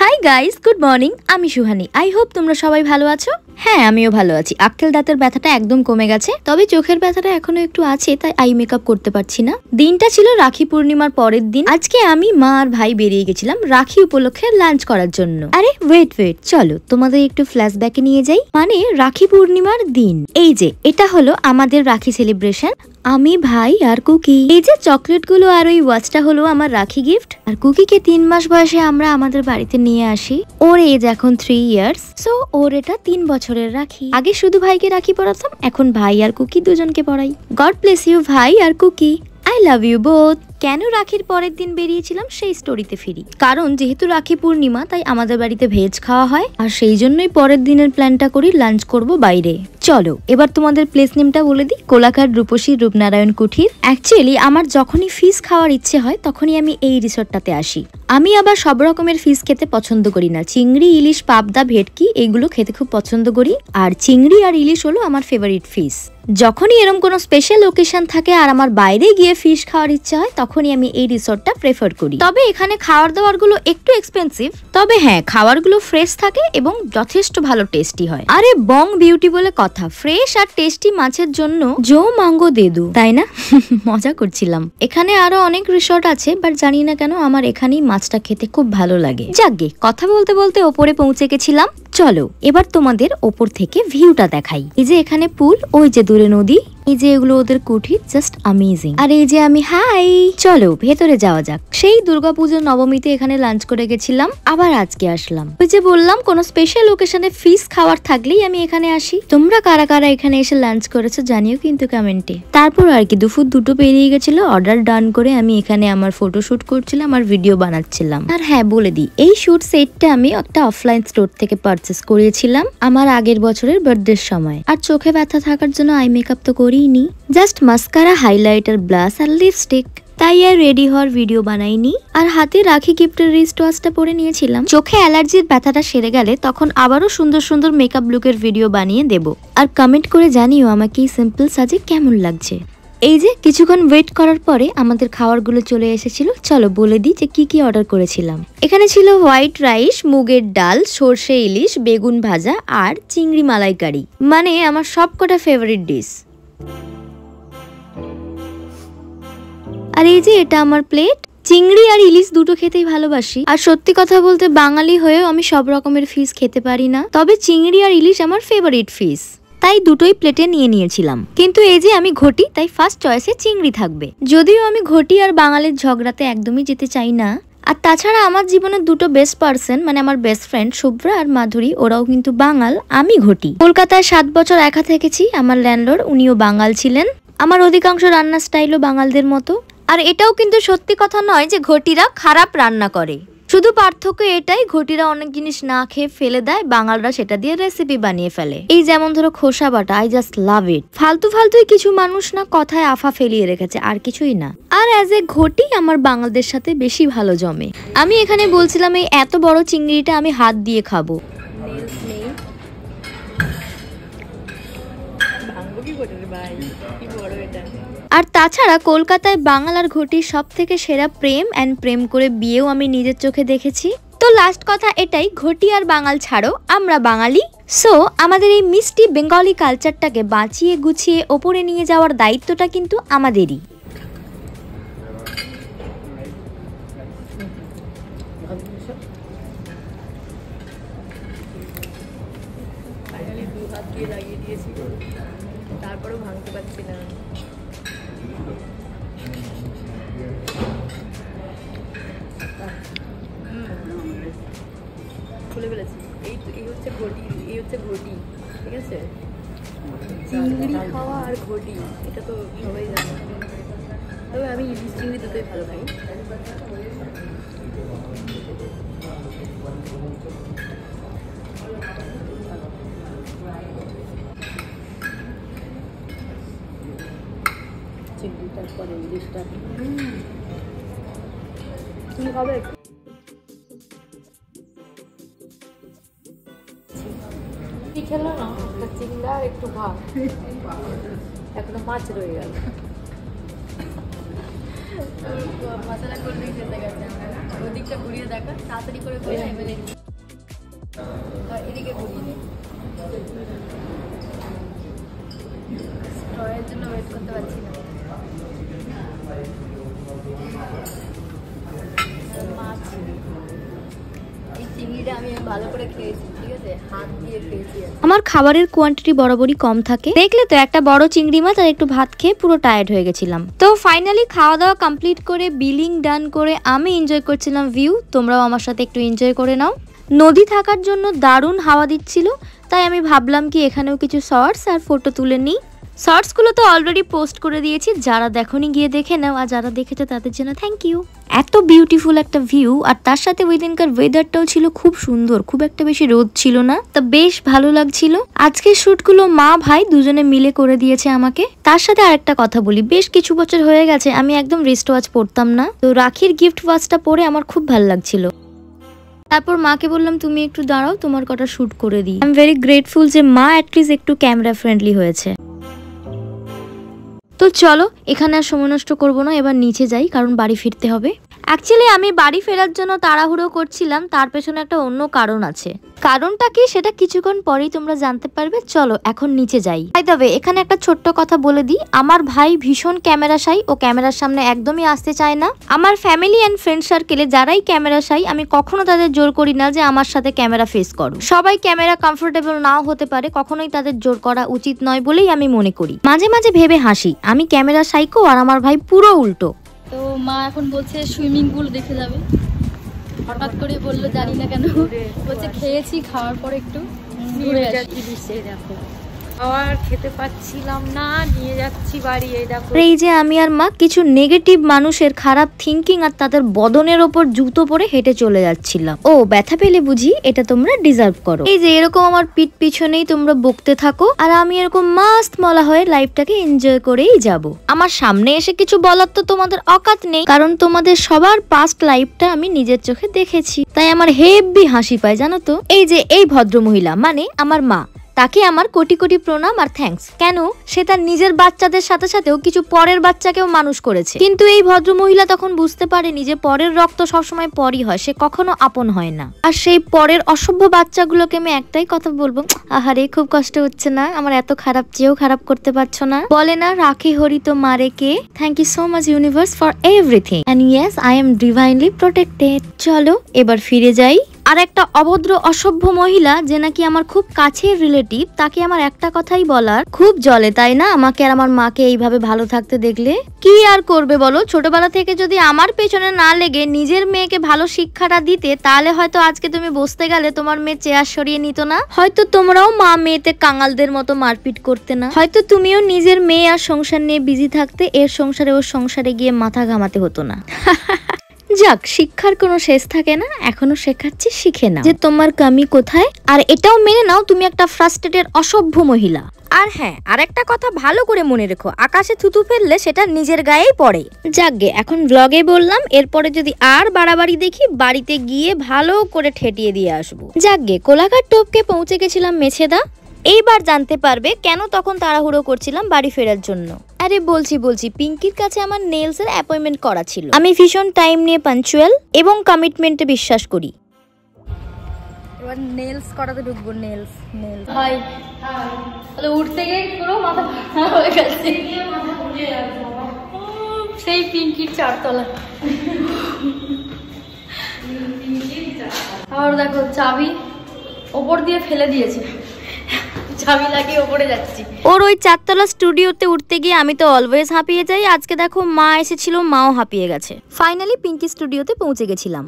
Hi guys, good morning. আমি Suhani. I hope তোমরা সবাই ভালো আছো। হ্যাঁ, আমিও ভালো আছি। আক্কেল দাঁতের ব্যথাটা একদম কমে গেছে, তবে চোখের ব্যথাটা এখনো একটু আছে, তাই আই মেকআপ করতে পারছি না। দিনটা ছিল রাখি পূর্ণিমার পরের দিন। আজকে আমি, মা আর ভাই বেরিয়ে গেছিলাম রাখি উপলক্ষে লাঞ্চ করার জন্য। আরে ওয়েট, চলো তোমাদের একটু ফ্ল্যাশব্যাকে নিয়ে যাই। মানে রাখি পূর্ণিমার দিন। এই যে এটা হলো আমাদের রাখি সেলিব্রেশন। আমি, ভাই আর কুকি। এই যে চকলেট গুলো আর ওই ওয়াচটা হলো আমার রাখি গিফট। আর কুকিকে 3 মাস বয়সে আমরা আমাদের বাড়িতে নিয়ে আসি। ওর এজ এখন 3 ইয়ার্স, সো ওর এটা 3 বছরের রাখি। আগে শুধু ভাইকে রাখি পরাতাম, এখন ভাই আর কুকি দুজনকে পরাই। গড ব্লেস ইউ ভাই আর Cookie, I love you both. কেন রাখির পরের দিন বেরিয়েছিলাম সেই স্টোরিতে ফিরি। কারণ যেহেতু রাখি পূর্ণিমা, তাই আমাদের বাড়িতে ভেজ খাওয়া হয়, আর সেই জন্যই পরের দিনের প্ল্যানটা করি লাঞ্চ করব বাইরে। চলো এবার তোমাদের প্লেস নেমটা বলে দিই, কোলাঘাট রূপসী রূপনারায়ণ কুঠির। অ্যাকচুয়ালি আমার যখনই ফিশ খাওয়ার ইচ্ছে হয় তখনই আমি এই রিসোর্টটাতে আসি। আমি আবার সব রকমের ফিশ খেতে পছন্দ করি না। চিংড়ি, ইলিশ, পাবদা, ভেটকি এগুলো খেতে খুব পছন্দ করি, আর চিংড়ি আর ইলিশ হলো আমার ফেভারিট ফিশ। যখনই এরকম কোনো স্পেশাল ওকেশন থাকে আর আমার বাইরে গিয়ে ফিশ খাওয়ার ইচ্ছা হয়, তখনই আমি এই রিসোর্টটা প্রেফার করি। তবে এখানে খাওয়ার দাওয়ার গুলো একটু এক্সপেন্সিভ, তবে হ্যাঁ খাবার গুলো ফ্রেশ থাকে এবং যথেষ্ট ভালো টেস্টি হয়। আরে বং বিউটি বলে কথা, ফ্রেশ আর টেস্টি মাছের জন্য জো মাঙ্গো দেদু, তাই না? মজা করছিলাম। এখানে আরো অনেক রিসোর্ট আছে, বাট জানি না কেন আমার এখানেই মাছটা খেতে খুব ভালো লাগে। যাকগে, কথা বলতে বলতে ওপরে পৌঁছে গেছিলাম। চলো এবার তোমাদের ওপর থেকে ভিউটা দেখাই। এই যে এখানে পুল, ওই যে দূরে নদী, এই যে এগুলো ওদের কুঠির, জাস্ট অ্যামেজিং। আর এই যে আমি, হাই। চলো ভেতরে যাওয়া যাক। সেই দুর্গাপুজোর নবমীতে এখানে লাঞ্চ করে গেছিলাম, আবার আজকে আসলাম। ওই যে বললাম কোনো স্পেশাল ওকেশনে ফিশ খাওয়ার থাকলেই আমি এখানে আসি। তোমরা কারা কারা এখানে এসে লাঞ্চ করেছো জানিও কিন্তু কমেন্টে। তারপর আর কি দুপুর 2টো পেরিয়ে গেছিল, অর্ডার ডান করে আমি এখানে আমার ফটো শুট করছিলাম আর ভিডিও বানাচ্ছিলাম। আর হ্যাঁ বলে দিই, এই শুট সেটটা আমি একটা অফলাইন স্টোর থেকে পারচেস করেছিলাম আমার আগের বছরের বার্থডের সময়। আর চোখে ব্যথা থাকার জন্য আই মেকআপ তো করিনি, জাস্ট মাস্কারা, হাইলাইটার, ব্লাশ আর লিপস্টিক। তাই আর রেডি হওয়ার ভিডিও বানাইনি। আর হাতে রাখি গিফটের রিস্ট ওয়াচটা পরে নিয়েছিলাম। চোখে অ্যালার্জির ব্যথাটা সেরে গেলে তখন আবারও সুন্দর সুন্দর মেকআপ লুকের ভিডিও বানিয়ে দেব। আর কমেন্ট করে জানিও আমাকে এই সিম্পল সাজে কেমন লাগছে। এই যে কিছুক্ষণ ওয়েট করার পরে আমাদের খাবারগুলো চলে এসেছিল। চলো বলে দিই যে কি কি অর্ডার করেছিলাম। এখানে ছিল হোয়াইট রাইস, মুগের ডাল, সর্ষে ইলিশ, বেগুন ভাজা আর চিংড়ি মালাইকারি, মানে আমার সবকটা ফেভারিট ডিশ। আর এই যে এটা আমার প্লেট। চিংড়ি আর ইলিশ দুটো খেতেই ভালোবাসি, আর সত্যি কথা বলতে বাঙালি হয়েও আমি সব রকমের ফিশ খেতে পারি না, তবে চিংড়ি আর ইলিশ আমার ফেভারিট ফিশ, তাই দুটোই প্লেটে নিয়ে নিয়েছিলাম। কিন্তু এই যে আমি ঘটি, তাই ফার্স্ট চয়েসে চিংড়ি থাকবে। যদিও আমি ঘটি আর বাঙালির ঝগড়াতে একদমই যেতে চাই না। আর তাছাড়া আমার জীবনের দুটো বেস্ট পার্সন, মানে আমার বেস্ট ফ্রেন্ড শুভ্রা আর মাধুরী, ওরাও কিন্তু বাঙাল, আমি ঘটি। কলকাতায় 7 বছর একা থেকেছি। আমার ল্যান্ডলর্ড উনিও বাঙাল ছিলেন। আমার অধিকাংশ রান্নার স্টাইলও বাঙালদের মতো। আর এটাও কিন্তু সত্যি কথা নয় যে ঘটিরা খারাপ রান্না করে, শুধু পার্থক্য এটাই, ঘটিরা অনেক জিনিস না খেয়ে ফেলে দেয়, বাঙালরা সেটা দিয়ে রেসিপি বানিয়ে ফেলে। এই যেমন ধরো খোসা বাটা, আই জাস্ট লাভ ইট। ফালতুই কিছু মানুষ না কথায় আফা ফেলিয়ে রেখেছে, আর কিছুই না। আর অ্যাজ এ ঘটি আমার বাঙালদের সাথে বেশি ভালো জমে। আমি এখানে বলছিলাম এই এত বড় চিংড়িটা আমি হাত দিয়ে খাবো। আর তাছাড়া কলকাতায় বাঙাল আর ঘটির সব থেকে সেরা প্রেম অ্যান্ড প্রেম করে বিয়েও আমি নিজের চোখে দেখেছি। তো লাস্ট কথা এটাই, ঘটি আর বাঙাল ছাড়ো, আমরা বাঙালি। সো আমাদের এই মিষ্টি বেঙ্গলি কালচারটাকে বাঁচিয়ে গুছিয়ে ওপরে নিয়ে যাওয়ার দায়িত্বটা কিন্তু আমাদেরই। তারপরেও ভাঙতে পারছি না। খুলে ফেলেছি। এই হচ্ছে ঘটি, ঠিক আছে? চিংড়ি খাওয়া আর ঘটি এটা তো সবাই জানে, তবে আমি ইলিশ চিংড়ি দুটোই ভালো খাই। চিংড়িটার পরে ইলিশটা তুমি খাবে? কি খেলো না? চিংড়া আর একটু ভাত, এখনো মাছ রয়ে গেল। মশলা কোল্ড ড্রিঙ্কস এসে গেছে, ওদিকটা ঘুরিয়ে দেখা তাড়াতাড়ি করে বলে এমএলএ এদিকে ঘুরিয়ে নেই, স্ট্রয়ের জন্য ওয়েট করতে পারছি না। মাছ এই চিংড়িটা আমি ভালো করে খেয়েছি, ঠিক আছে, হাত দিয়ে খেয়েছি। আমার খাবারের কোয়ান্টিটি বরাবরই কম থাকে, দেখলে তো একটা বড় চিংড়ি মাছ আর একটু ভাত খেয়ে পুরো টায়ার্ড হয়ে গেছিলাম। তো ফাইনালি খাওয়া দাওয়া কমপ্লিট করে বিলিং ডান করে আমি এনজয় করছিলাম ভিউ, তোমরাও আমার সাথে একটু এনজয় করে নাও। নদী থাকার জন্য দারুণ হাওয়া দিচ্ছিল, তাই আমি ভাবলাম কি এখানেও কিছু শর্টস আর ফটো তুলে নিই। শর্টসগুলো তো অলরেডি পোস্ট করে দিয়েছি, যারা দেখোনি গিয়ে দেখে নাও, আর যারা দেখেছে তাদের জন্য থ্যাংক ইউ। এত বিউটিফুল একটা ভিউ, আর তার সাথে ওইদিনকার ওয়েদারটাও ছিল খুব সুন্দর, খুব একটা বেশি রোদ ছিল না, তা বেশ ভালো লাগছিল। আজকের শুটগুলো মা ভাই দুজনে মিলে করে দিয়েছে আমাকে। তার সাথে আরেকটা কথা বলি, বেশ কিছু বছর হয়ে গেছে আমি একদম রিস্ট ওয়াচ পরতাম না, তো রাখির গিফট ওয়াচটা পরে আমার খুব ভালো লাগছিল। তারপর মাকে বললাম তুমি একটু দাঁড়াও, তোমার কটা শুট করে দিই। আই এম ভেরি গ্রেটফুল যে মা অ্যাটলিস্ট একটু ক্যামেরা ফ্রেন্ডলি হয়েছে। তো চলো এখানে আর সময় নষ্ট করবো না, এবার নিচে যাই কারণ বাড়ি ফিরতে হবে। অ্যাকচুয়ালি আমি বাড়ি ফেরার জন্য তাড়াহুড়ো করছিলাম, তার পেছনে একটা অন্য কারণ আছে। কারণটা কি সেটা কিছুক্ষণ পরেই তোমরা জানতে পারবে। চলো এখন নিচে যাই। তবে এখানে একটা ছোট্ট কথা বলে দিই, আমার ভাই ভীষণ ক্যামেরা শাই, ও ক্যামেরার সামনে একদমই আসতে চায় না। আমার ফ্যামিলি অ্যান্ড ফ্রেন্ড সার্কেলে যারাই ক্যামেরা শাই, আমি কখনো তাদের জোর করি না যে আমার সাথে ক্যামেরা ফেস করো। সবাই ক্যামেরা কমফোর্টেবল নাও হতে পারে, কখনোই তাদের জোর করা উচিত নয় বলেই আমি মনে করি। মাঝে মাঝে ভেবে হাসি আমি ক্যামেরা সাইকো, আর আমার ভাই পুরো উল্টো। তো মা এখন বলছে সুইমিং পুল দেখে যাবে, হঠাৎ করে বললো জানি না কেন, বলছে খেয়েছি, খাওয়ার পর একটু ঘুরে আসি। দেখো খাওয়ার খেতে পাচ্ছিলাম না, নিয়ে যাচ্ছি বাড়ি। এই দেখো এই যে আমি আর মা কিছু নেগেটিভ মানুষের খারাপ থিঙ্কিং আর তাদের বদনের ওপর জুতো পরে হেঁটে চলে যাচ্ছিলাম। ও ব্যথা পেলে বুঝি এটা তোমরা ডিজার্ভ করো। এই যে এরকম আমার পিঠ পিছনেই তোমরা বকতে থাকো, আর আমি এরকম মাস্ত মলা হয়ে লাইফটাকে এনজয় করেই যাব। আমার সামনে এসে কিছু বলার তো তোমাদের অকাত নেই, কারণ তোমাদের সবার পাস্ট লাইফটা আমি নিজের চোখে দেখেছি, তাই আমার হেব্বি হাসি পায় জানো তো। এই যে এই ভদ্রমহিলা মানে আমার মা, তাকে আমার কোটি কোটি প্রণাম আর থ্যাঙ্কস। কেন, সে তার নিজের বাচ্চাদের সাথে সাথেও কিছু পরের বাচ্চাকেও মানুষ করেছে, কিন্তু এই ভদ্র মহিলা তখন বুঝতে পারেনি যে পরের রক্ত সবসময় পরই হয়, সে কখনো আপন হয় না। আর সেই পরের অসভ্য বাচ্চাগুলোকে আমি একটাই কথা বলবো, আহারে খুব কষ্ট হচ্ছে না, আমার এত খারাপ চেয়েও খারাপ করতে পারছো না। বলে না রাখে হরি তো মারে কে। Thank you so much universe for everything, and yes I am divinely protected. চলো এবার ফিরে যাই। আর একটা অভদ্র অসভ্য মহিলা যে নাকি আমার খুব কাছের রিলেটিভ, তাকে আমার একটা কথাই বলার খুব জলে, তাই না? আমাকে আর আমার মাকে এইভাবে ভালো থাকতে দেখলে কি আর করবে বলো? ছোটবেলা থেকে যদি আমার পেছনে না লেগে নিজের মেয়েকে ভালো শিক্ষাটা দিতে, তাহলে হয়তো আজকে তুমি বসতে গেলে তোমার মেয়ে চেয়ার সরিয়ে নিত না, হয়তো তোমরাও মা মেয়েতে কাঙালদের মতো মারপিট করতে না, হয়তো তুমিও নিজের মেয়ে আর সংসার নিয়ে বিজি থাকতে, এর সংসারে ওর সংসারে গিয়ে মাথা ঘামাতে হতো না। যাক, শিক্ষার কোনো শেষ থাকে না, এখনো শেখাচ্ছি, শিখে নাও যে তোমার কামি কোথায়, আর এটাও মেনে নাও তুমি একটা ফ্রাস্ট্রেটেড অসভ্য মহিলা। আর হ্যাঁ, আর একটা কথা ভালো করে মনে রেখো, আকাশে থুতু ফেললে সেটা নিজের গায়েই পড়ে। যাকগে, এখন ব্লগে বললাম, এরপরে যদি আর বাড়াবাড়ি দেখি বাড়িতে গিয়ে ভালো করে ঠেটিয়ে দিয়ে আসবো। যাকগে, কোলাঘাট টোপকে পৌঁছে গেছিলাম মেছেদা। এইবার জানতে পারবে কেন তখন তাড়াহুড়ো করছিলাম বাড়ি ফেরার জন্য। আরে বলছি পিঙ্কির কাছে আমার নেলস এর অ্যাপয়েন্টমেন্ট করা ছিল। আমি ভীষণ টাইম নিয়ে পাঞ্চুয়াল এবং কমিটমেন্টে বিশ্বাস করি। এবার নেলস করাতে ঢুকবো। নেলস হাই তাহলে উঠতে গিয়ে পুরো মাথা হয়ে গেছে, সেই পিঙ্কির চারতলা। আর দেখো চাবি ওপর দিয়ে ফেলে দিয়েছে, চাবি লাগিয়ে ওপরে যাচ্ছি। ওর ওই চারতলা স্টুডিওতে উঠতে গিয়ে আমি তো অলওয়েজ হাঁপিয়ে যাই। আজকে দেখো মা এসেছিল, মাও হাঁপিয়ে গেছে। ফাইনালি পিঙ্কি স্টুডিওতে পৌঁছে গেছিলাম।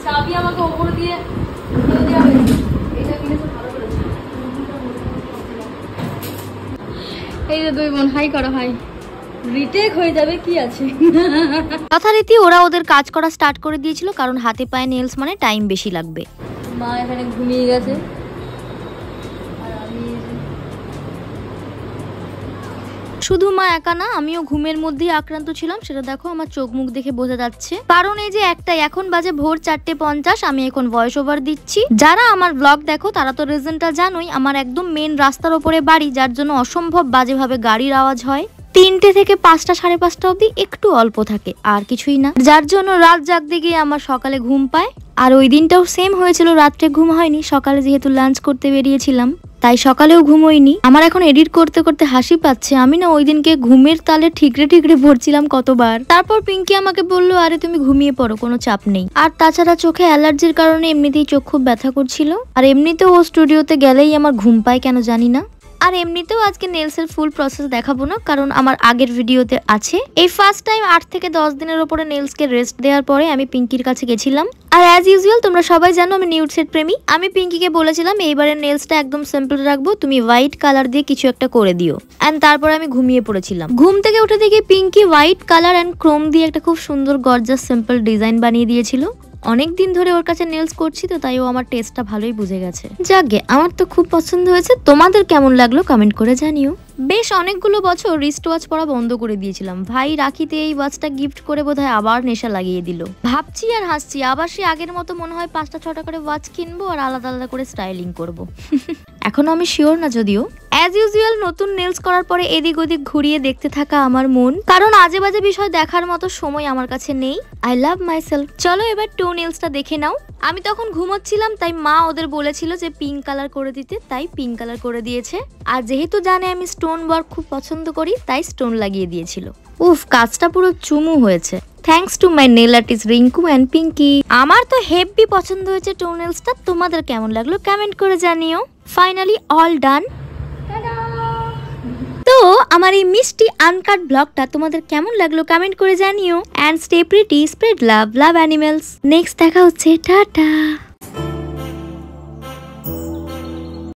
চাবি আমাকে ওপর দিয়ে দেওয়া হয়েছে, এটা কিনেছে ভালো করেছে। এই যে দুই বোন হাই করো, হাই। রিটেক হয়ে যাবে কি আছে। যথারীতি ওরা ওদের কাজ করা স্টার্ট করে দিয়েছিল, কারণ হাতে পায়ে নেলস মানে টাইম বেশি লাগবে। মা এখানে ঘুমিয়ে গেছে, শুধু মা একা না, আমিও ঘুমের মধ্যেই আক্রান্ত ছিলাম, সেটা দেখো আমার চোখ মুখ দেখে বোঝা যাচ্ছে। কারণ এই যে একটাই, এখন বাজে ভোর 4:50, আমি এখন ভয়েস ওভার দিচ্ছি। যারা আমার ব্লগ দেখো তারা তো রিজনটা জানোই, আমার একদম মেন রাস্তার ওপরে বাড়ি, যার জন্য অসম্ভব বাজেভাবে গাড়ির আওয়াজ হয়। 3টে থেকে 5টা 5:30 অবধি একটু অল্প থাকে, আর কিছুই না, যার জন্য রাত জাগতে গিয়ে আমার সকালে ঘুম পায়। আর ওই দিনটাও সেম হয়েছিল, রাত্রে ঘুম হয়নি, সকালে যেহেতু লাঞ্চ করতে বেরিয়েছিলাম তাই সকালেও ঘুম হয়নি। আমার এখন এডিট করতে করতে হাসি পাচ্ছে, আমি না ওই দিনকে ঘুমের তালে ঠিকরে ঠিকরে পড়ছিলাম কতবার। তারপর পিঙ্কি আমাকে বললো, আরে তুমি ঘুমিয়ে পড়ো, কোনো চাপ নেই। আর তাছাড়া চোখে অ্যালার্জির কারণে এমনিতেই চোখ খুব ব্যথা করছিল, আর এমনিতেও ও স্টুডিওতে গেলেই আমার ঘুম পায় কেন জানি না। আর এমনিতেও আজকে নেলসের ফুল প্রসেস দেখাবো না, কারণ আমার আগের ভিডিওতে আছে। এই ফার্স্ট টাইম 8 থেকে 10 দিনের উপরে নেলসকে রেস্ট দেওয়ার পরে আমি পিঙ্কির কাছে গেছিলাম। আর অ্যাজ ইউজুয়াল তোমরা সবাই জানো আমি নিউড সেট প্রেমী। আমি পিঙ্কিকে বলেছিলাম এইবারের নেলসটা একদম সিম্পল রাখবো, তুমি হোয়াইট কালার দিয়ে কিছু একটা করে দিও। এন্ড তারপরে আমি ঘুমিয়ে পড়েছিলাম। ঘুম থেকে উঠে দেখি Pinky white colour and chrome দিয়ে একটা খুব সুন্দর গর্জাস সিম্পল ডিজাইন বানিয়ে দিয়েছিল। অনেকদিন ধরে ওর কাছে নেলস করছি তো, তাই ও আমার টেস্টটা ভালোই বুঝে গেছে। যাকে আমার তো খুব পছন্দ হয়েছে, তোমাদের কেমন লাগলো কমেন্ট করে জানিও। বেশ অনেকগুলো বছর রিস্ট ওয়াচ পরা বন্ধ করে দিয়েছিলাম, ভাই রাখিতে এই ওয়াচটা গিফট করে বোধহয় আবার নেশা লাগিয়ে দিল। ভাবছি আর হাসছি, আবার সে আগের মতো মনে হয় 5টা 6টা করে ওয়াচ কিনবো আর আলাদা আলাদা করে স্টাইলিং করব। এখনো আমি শিওর না যদিও। অ্যাজ ইউজুয়াল নতুন নেলস করার পরে এদিক ওদিক ঘুরিয়ে দেখতে থাকা আমার মন, কারণ আজে বাজে বিষয় দেখার মতো সময় আমার কাছে নেই। I love myself. চলো এবার টো নেলসটা দেখে নাও। আমি তখন ঘুমোচ্ছিলাম, তাই মা ওদের বলেছিল যে পিঙ্ক কালার করে দিতে, তাই পিঙ্ক কালার করে দিয়েছে। আর যেহেতু জানে আমি স্টোন ওয়ার্ক খুব পছন্দ করি, তাই স্টোন লাগিয়ে দিয়েছিল। উফ, কাজটা পুরো চুমু হয়েছে। Thanks to my nail artist Rinku and Pinky. আমার তো হেভি পছন্দ হয়েছে টো নেলসটা, তোমাদের কেমন লাগলো কমেন্ট করে জানিও। Finally all done. তো আমার এই মিষ্টি আনকাট ব্লগটা তোমাদের কেমন লাগলো কমেন্ট করে জানিও। And stay pretty, spread love, love animals. Next দেখা হচ্ছে, টাটা।